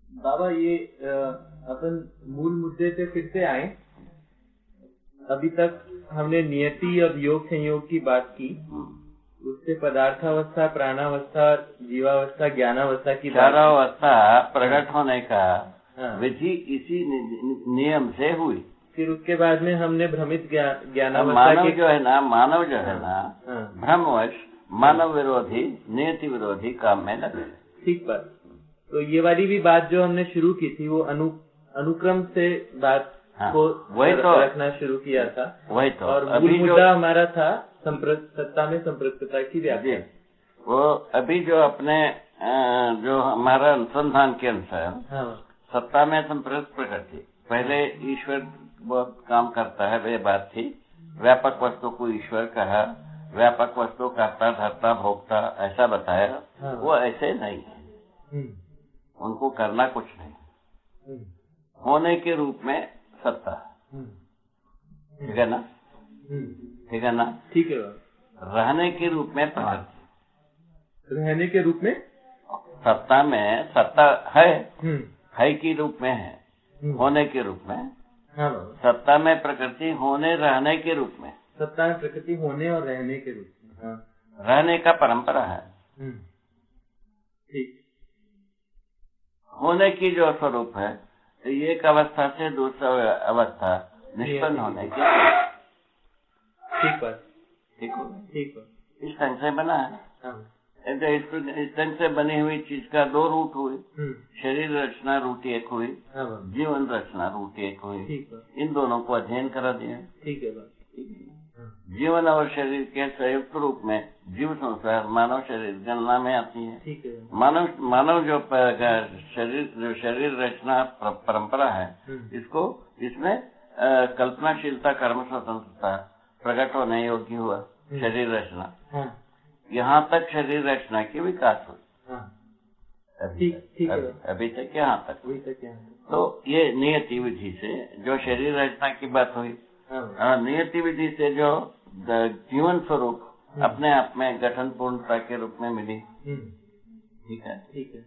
बाबा ये अपन मूल मुद्दे पे फिर से आए। अभी तक हमने नियति और योग संयोग की बात की, उससे पदार्थावस्था, प्राणावस्था, जीवावस्था, ज्ञानावस्था की बात की। अवस्था प्रकट होने का हाँ। विधि इसी नियम से हुई। फिर उसके बाद में हमने भ्रमित ज्ञानावस्था मानव जो है ना हाँ। भ्रमवश मानव विरोधी नियति विरोधी काम में लगे। ठीक बात। तो ये वाली भी बात जो हमने शुरू की थी वो अनुक्रम से बात को वही तो रखना शुरू किया था। वही तो और मूल मुद्दा हमारा था सत्ता में संपृक्तता की व्याख्या। वो अभी जो अपने जो हमारा अनुसंधान के अनुसार सत्ता में संपृक्त प्रकृति, पहले ईश्वर बहुत काम करता है, ये बात थी। व्यापक वस्तु को ईश्वर कहा, व्यापक वस्तु कर्ता धर्ता भोक्ता ऐसा बताया। वो ऐसे नहीं है, उनको करना कुछ नहीं, होने के रूप में सत्ता। ठीक है ना? ठीक है ना? ठीक है। रहने के रूप में प्रकृति, रहने के रूप में सत्ता में सत्ता है के रूप में है, होने के रूप में। हाँ, सत्ता में प्रकृति होने रहने के रूप में। सत्ता में प्रकृति होने और रहने के रूप में। हाँ। रहने का परंपरा है। ठीक। होने की जो स्वरूप है, तो एक अवस्था से दूसरा अवस्था निष्पन्न होने की। ठीक बात। ठीक हो? ठीक बात। इस ढंग से बना है। हाँ। इस ढंग से बनी हुई चीज का दो रूट हुई। शरीर रचना रूट एक हुई, जीवन रचना रूट एक हुई। इन दोनों को अध्ययन करा दिया। ठीक है बात। जीवन और शरीर के संयुक्त रूप में जीव संसार मानव शरीर गणना में आती है। ठीक है। मानव जो शरीर रचना परंपरा है, इसमें कल्पनाशीलता, कर्म स्वतंत्रता प्रकट होने योग्य हुआ शरीर रचना। यहाँ तक शरीर रचना की विकास हुई। अभी तक यहाँ तक। तो ये नियति विधि से जो शरीर रचना की बात हुई, नियति विधि से जो जीवन स्वरूप अपने आप में गठन पूर्णता के रूप में मिली। ठीक है। ठीक है।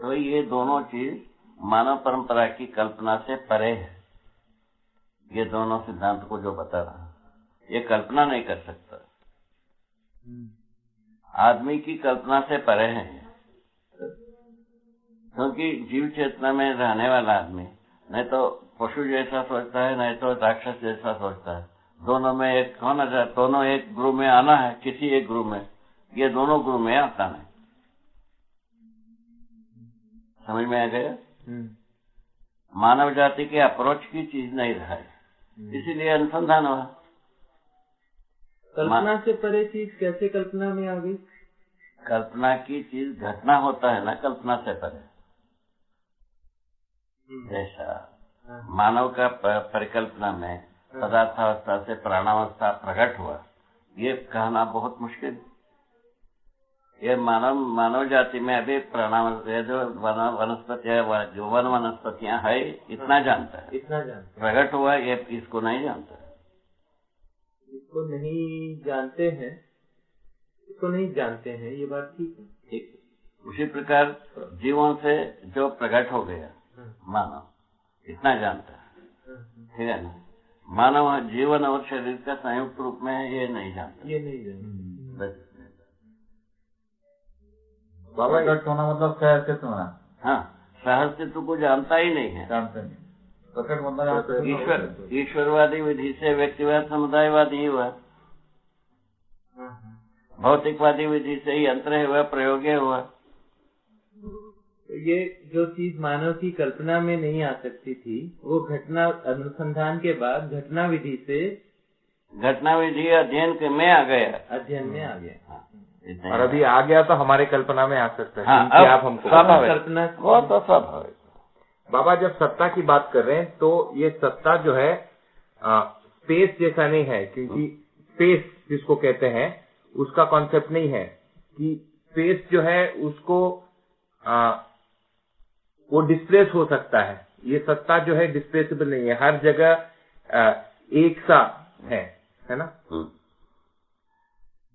तो ये दोनों चीज मानव परंपरा की कल्पना से परे है। ये दोनों सिद्धांत को जो बता रहा, ये कल्पना नहीं कर सकता। आदमी की कल्पना से परे है, क्योंकि जीव चेतना में रहने वाला आदमी नहीं तो पशु जैसा सोचता है, नहीं तो राक्षस जैसा सोचता है। दोनों में एक होना चाहिए, दोनों एक गुरु में आना है, किसी एक गुरु में। ये दोनों गुरु में आता नहीं। समझ में आ गया? मानव जाति के अप्रोच की चीज नहीं रहा है, इसीलिए अनुसंधान हुआ। कल्पना से परे चीज कैसे कल्पना में आ गई? कल्पना की चीज घटना होता है ना, कल्पना से परे। जैसा मानव का परिकल्पना में पदार्थावस्था से प्राणावस्था प्रकट हुआ, ये कहना बहुत मुश्किल। ये मानव जाति में अभी प्राणावस्था जो वनस्पतियां, जो वनस्पतियां है, इतना जानता है। प्रकट हुआ ये इसको नहीं जानता। इसको नहीं जानते हैं, ये बात ठीक है। ठीक। उसी प्रकार जीवों से जो प्रकट हो गया मानव, इतना जानता है। ठीक है ना? मानव जीवन और शरीर का संयुक्त रूप में ये नहीं जानता। बाबा प्रकट होना मतलब सहस्तित्व होना। हाँ, सहस्तित्व को जानता ही नहीं है। प्रकट मतलब ईश्वरवादी विधि से व्यक्तिवाद समुदायवादी हुआ, भौतिकवादी विधि से यंत्र हुआ, प्रयोग हुआ। ये जो चीज मानव की कल्पना में नहीं आ सकती थी, वो घटना अनुसंधान के बाद घटना विधि अध्ययन में आ गया। और अभी आ गया तो हमारे कल्पना में आ सकता है। हाँ, आप हमको कल्पना वो तो स्वाभाविक। बाबा जब सत्ता की बात कर रहे हैं तो ये सत्ता जो है स्पेस जैसा नहीं है, क्योंकि स्पेस जिसको कहते हैं उसका कॉन्सेप्ट नहीं है कि स्पेस जो है उसको वो डिस्प्लेस हो सकता है। ये सत्ता जो है डिस्प्लेसेबल नहीं है, हर जगह एक सा है ना?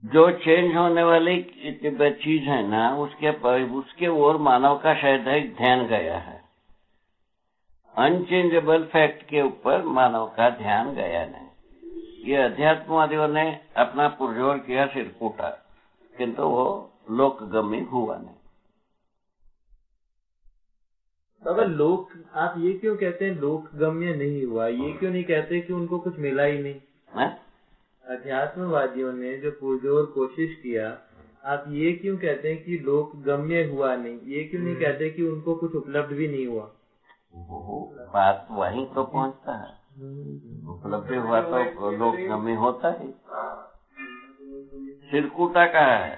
जो चेंज होने वाली चीज है ना, उसके ओर मानव का शायद ध्यान गया है। अनचेंजेबल फैक्ट के ऊपर मानव का ध्यान गया नहीं। ये अध्यात्मवादियों ने अपना पुरजोर किया सिरकूटा, किंतु वो लोकगम्य हुआ नहीं। बाबा लोक, आप ये क्यों कहते हैं लोकगम्य नहीं हुआ? ये क्यों नहीं कहते कि उनको कुछ मिला ही नहीं? अध्यात्मवादियों ने जो पुरजोर कोशिश किया, आप ये क्यों कहते हैं कि लोकगम्य हुआ नहीं? ये क्यों नहीं कहते कि उनको कुछ उपलब्ध भी नहीं हुआ? बात वहीं तो पहुंचता है, उपलब्धि हुआ तो लोकगम्य होता ही। सिरकूटा कहा है।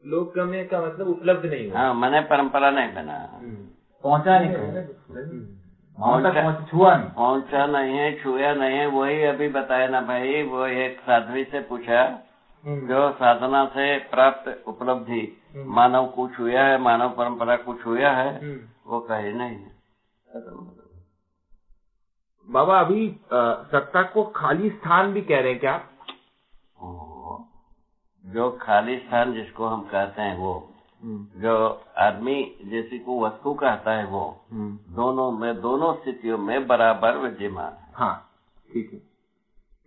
लोकगम्य का मतलब उपलब्ध नहीं हुआ। हाँ, मैंने परंपरा नहीं बना, पहुंचा नहीं, पहुंचा नहीं है, छुआ नहीं है। वही अभी बताया ना भाई, वो एक साध्वी से पूछा जो साधना से प्राप्त उपलब्धि मानव को छुआ है, मानव परंपरा को छुआ है, वो कहे नहीं है। बाबा अभी सत्ता को खाली स्थान भी कह रहे हैं क्या? जो खाली स्थान जिसको हम कहते हैं, वो जो आदमी जैसे को वस्तु कहता है, वो दोनों स्थितियों में बराबर विद्यमान है। हाँ, ठीक है।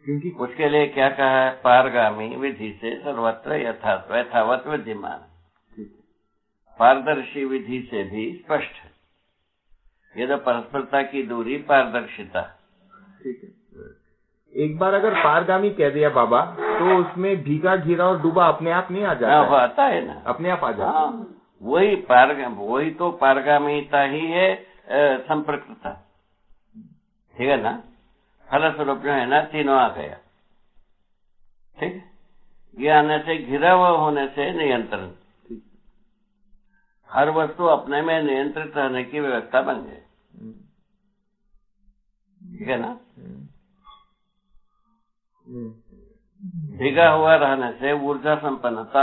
क्योंकि उसके लिए क्या कहा है? पारगामी विधि से सर्वत्र यथावत विद्यमान है। पारदर्शी विधि से भी स्पष्ट है। ये तो परस्परता की दूरी, पारदर्शिता। ठीक है। एक बार अगर पारगामी कह दिया बाबा, तो उसमें भीगा, घिरा और डूबा अपने आप नहीं आ जाता? वो आता है ना, अपने आप आ जाता है। वही तो पारगामिता ही है, संपर्कता। ठीक है ना? फलस्वरूप जो है ना, तीनों आ गया। ठीक है। ये आने से, घिरा हुआ होने से नियंत्रण, हर वस्तु अपने में नियंत्रित रहने की व्यवस्था बन गई। ठीक है ना? भीगा हुआ रहने से ऊर्जा संपन्नता,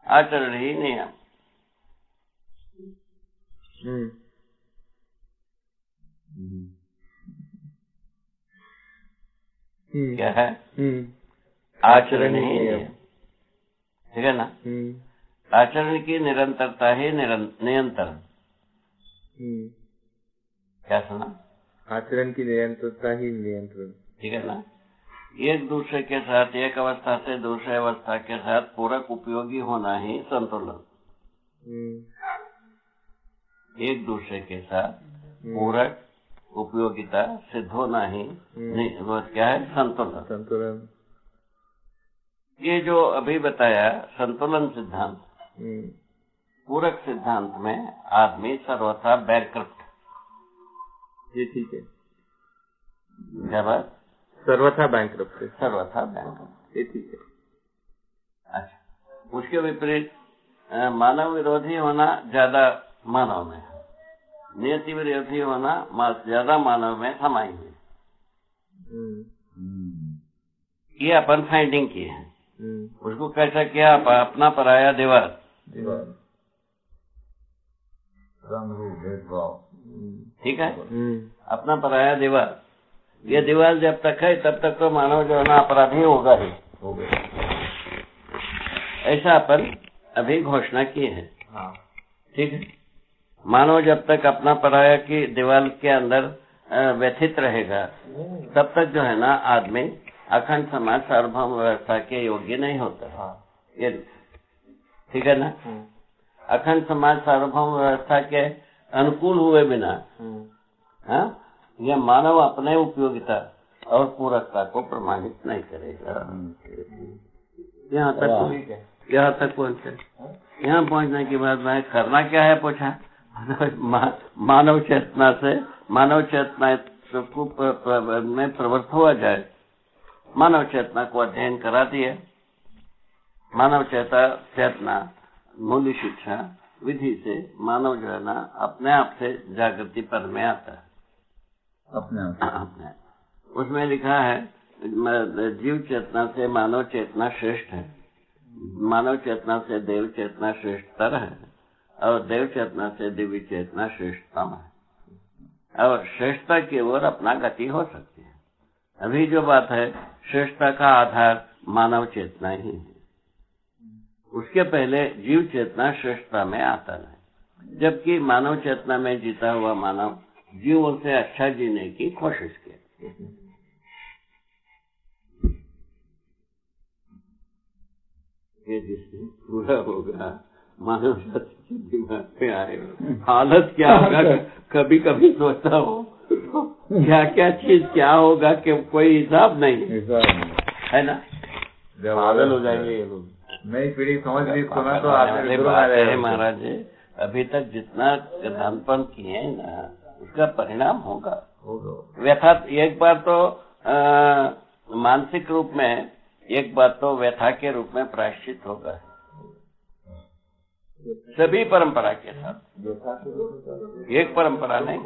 आचरण ही नियम। क्या है? आचरण ही नियम। ठीक है ना? आचरण की निरंतरता ही नियंत्रण। क्या सुना? आचरण की निरंतरता ही नियंत्रण। ठीक है ना? एक दूसरे के साथ, एक अवस्था से दूसरे अवस्था के साथ पूरक उपयोगी होना ही संतुलन। एक दूसरे के साथ पूरक उपयोगिता सिद्ध होना ही वो क्या है? संतुलन। ये जो अभी बताया संतुलन सिद्धांत, पूरक सिद्धांत में आदमी सर्वथा बैंकक्रप्ट। ये ठीक है। क्या बात? सर्वथा बैंकक्रप्ट। ये ठीक है। अच्छा, उसके विपरीत मानव विरोधी होना ज्यादा मानव में है, नियति विरोधी होना ज्यादा मानव में समाई हुई। ये अपन फाइंडिंग की है। उसको कैसा किया? अपना पराया दीवार। ठीक है। अपना पराया दीवार, ये दीवार जब तक है तब तक तो मानव जो है ना अपराधी होगा ही। ऐसा अपन अभी घोषणा की है। ठीक है। मानव जब तक अपना पराया की दीवार के अंदर व्यथित रहेगा, तब तक जो है ना आदमी अखंड समाज सार्वभौम व्यवस्था के योग्य नहीं होता। ये ठीक है ना? अखंड समाज सार्वभौम व्यवस्था के अनुकूल हुए बिना यह मानव अपने उपयोगिता और पूरकता को प्रमाणित नहीं करेगा। यहाँ तक पहुँचे। यहाँ पहुँचने के बाद मैं करना क्या है पूछा। मानव चेतना में प्रवृत्त हुआ जाए। मानव चेतना को अध्ययन करा दिए। मानव चेतना मूल्य शिक्षा विधि से मानव जो है ना अपने आप से जागृति पर में आता है। अपने उसमें लिखा है जीव चेतना से मानव चेतना श्रेष्ठ है, मानव चेतना से देव चेतना श्रेष्ठतर है, और देव चेतना से दिव्य चेतना श्रेष्ठतम है, और श्रेष्ठता की ओर अपना गति हो सकती है। अभी जो बात है, श्रेष्ठता का आधार मानव चेतना ही है। उसके पहले जीव चेतना श्रेष्ठता में आता है। जबकि मानव चेतना में जीता हुआ मानव जीवन से अच्छा जीने की कोशिश की। ये जिससे पूरा होगा मानव जाति के दिमाग में आएगा, हालत क्या होगा कभी कभी सोचता हूँ, क्या क्या चीज क्या होगा कि कोई हिसाब नहीं है ना। पागल हो जाएंगे ये लोग, नई पीढ़ी समझ रही इसको ना, तो आगे महाराज जी अभी तक जितना दानपन किए ना उसका परिणाम होगा। व्यथा एक बार तो मानसिक रूप में, एक बार तो व्यथा के रूप में प्रायश्चित होगा सभी परंपरा के साथ, एक परंपरा नहीं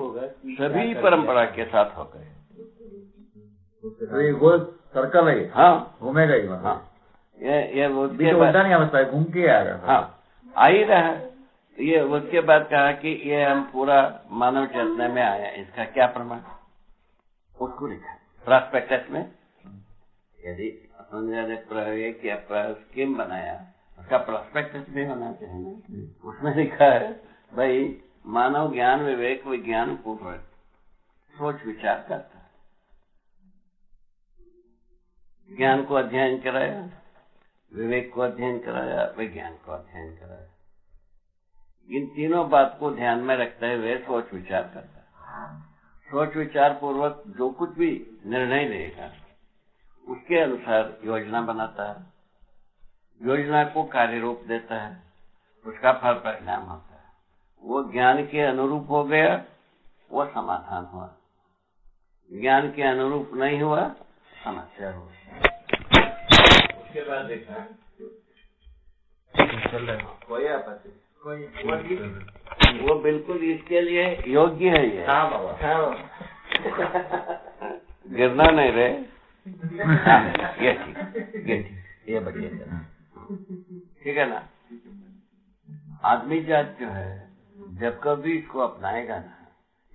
सभी परंपरा के साथ हो गए। वो सर्कल है, हाँ घूमेगा ही। हाँ ये उल्टा नहीं आ, घूम के आएगा। हाँ आ ही रहा है। ये उसके बाद कहा कि ये हम पूरा मानव चेतना में आया, इसका क्या प्रमाण, उसको लिखा प्रॉस्पेक्टस में। यदि अपन क्या स्कीम बनाया उसका प्रॉस्पेक्टस भी होना चाहिए ना। उसमें लिखा है भाई मानव ज्ञान विवेक विज्ञान पूर्वक सोच विचार करता है, ज्ञान को अध्ययन कराया, विवेक को अध्ययन कराया, विज्ञान को अध्ययन कराया। इन तीनों बात को ध्यान में रखते हुए सोच विचार करता है। सोच विचार पूर्वक जो कुछ भी निर्णय लेगा उसके अनुसार योजना बनाता है, योजना को कार्य रूप देता है, उसका फल परिणाम होता है। वो ज्ञान के अनुरूप हो गया, वो समाधान हुआ, ज्ञान के अनुरूप नहीं हुआ, समस्या हुआ। उसके बाद देखा कोई आपत्ति, कोई वो बिल्कुल इसके लिए योग्य है। ये हाँ बाबा, गिरना नहीं रहे। ये ठीक, ये बढ़िया, ठीक है ना। आदमी जात जो है जब कभी इसको अपनाएगा ना,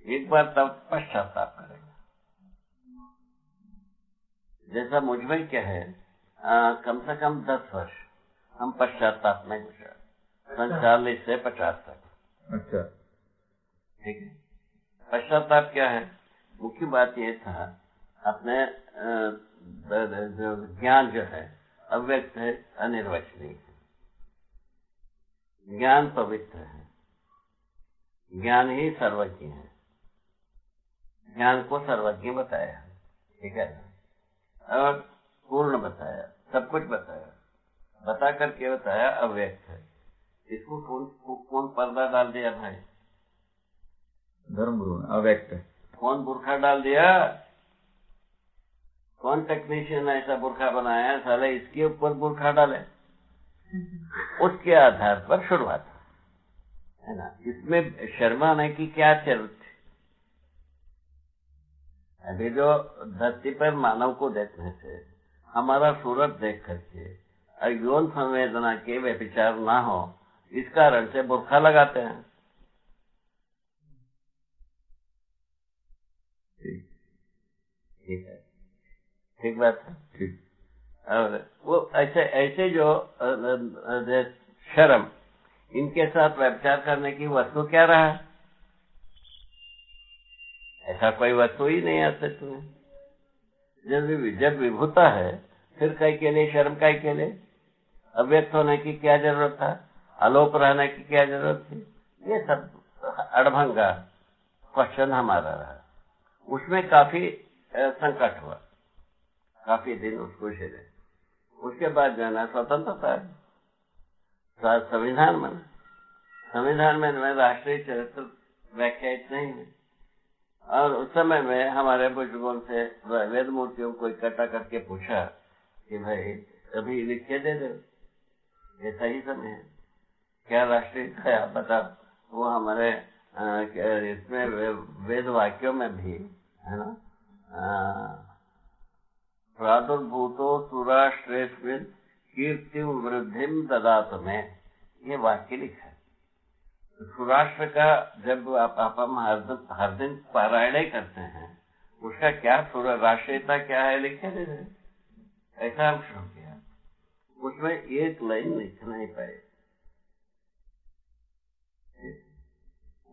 एक बार तब पश्चाताप करेगा। जैसा मुझ में क्या है, कम से कम 10 वर्ष हम पश्चाताप में गुजरा, 40 से 50 तक। अच्छा, ठीक है। पश्चाताप क्या है, मुख्य बात ये था अपने ज्ञान जो है अव्यक्त है, अनिर्वचनीय है, ज्ञान पवित्र है, ज्ञान ही सर्वज्ञ है, ज्ञान को सर्वज्ञ बताया, ठीक है, और पूर्ण बताया, सब कुछ बताया, बता करके बताया अव्यक्त है। इसको कौन पर्दा डाल दिया भाई? धर्म गुरु अव्यक्त है। कौन बुरखा डाल दिया? कौन टेक्नीशियन ऐसा बुरखा बनाया, साले इसके ऊपर बुरखा डाले, उसके आधार पर शुरुआत है ना। इसमें शर्माने की क्या जरूरत थी? अभी जो धरती पर मानव को देखने से, हमारा सूरत देख करके यौन संवेदना के वे विचार ना हो, इस कारण से बुरखा लगाते हैं। ठीक है, ठीक बात है, ठीक। और वो ऐसे जो शर्म, इनके साथ व्यभिचार करने की वस्तु क्या रहा? ऐसा कोई वस्तु ही नहीं अस्तित्व में। जब विभुता है फिर कई के लिए शर्म, कई के लिए अव्यक्त होने की क्या जरूरत था, अलोप रहने की क्या जरूरत थी? ये सब अड़भंगा क्वेश्चन हमारा रहा। उसमें काफी संकट हुआ, काफी दिन उसको झेले। उसके बाद जो है ना स्वतंत्रता है, संविधान में राष्ट्रीय चरित्र व्याख्यात नहीं है। और उस समय में हमारे बुजुर्गों से वेद मूर्तियों को इकट्ठा करके पूछा कि भाई अभी लिख के दे दो, ये सही समय है क्या राष्ट्रीय है, आप बताओ। वो हमारे इसमें वेद वाक्यों में भी है ना, प्रादुर्भूतो सुराष्ट्रेस्मिन् कीर्तिं वृद्धिं ददातु में, ये वाक्य लिखा है। सुराष्ट्र का जब आप हम हर दिन पारायण करते हैं, उसका क्या राष्ट्रीयता क्या है लिखे दे रहे, ऐसा हम शुरू किया। उसमें एक लाइन लिख नहीं पाए,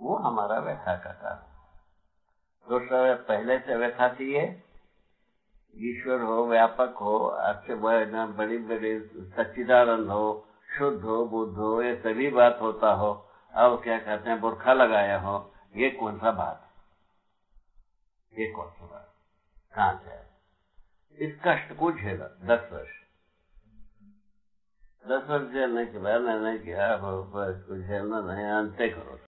वो हमारा व्यथा का कारण। दूसरा, पहले से व्यथा थी है, ईश्वर हो, व्यापक हो, आपसे बड़ी बड़ी सच्चिदानंद हो, शुद्ध हो, बुद्ध हो, ये सभी बात होता हो, अब क्या कहते हैं बुरखा लगाया हो, ये कौन सा बात, ये कौन सा बात, कहाँ से है? इस कष्ट को झेला 10 वर्ष। 10 वर्ष झेलने के बाद मैंने किया, अब कुछ झेलना नहीं, अंत करो।